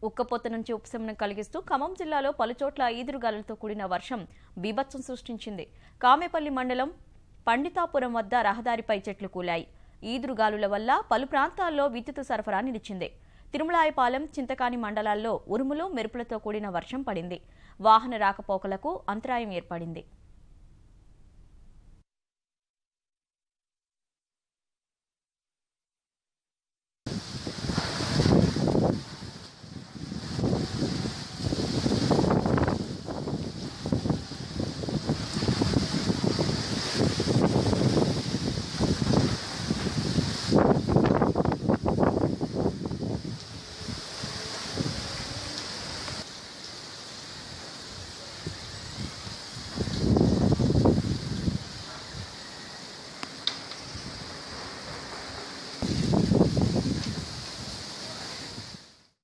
ఉక్కపోత నుంచి ఉపశమనం కలిగిస్తూ ఖమ్మం జిల్లాలో పలుచోట్ల ఈదురుగాలులతో కూడిన వర్షం బీభత్సం సృష్టించింది. కామేపల్లి మండలం పండితాపురం వద్ద రహదారిపై చెట్లు కూలాయి. ఈదురుగాలుల వల్ల పలు ప్రాంతాల్లో విద్యుత్ సరఫరా నిలిచింది. తిరుమలాయపాలెం, చింతకాని మండలాల్లో ఉరుములు, మెరుపులతో కూడిన వర్షం పడింది. వాహన రాకపోకలకు అంతరాయం ఏర్పడింది.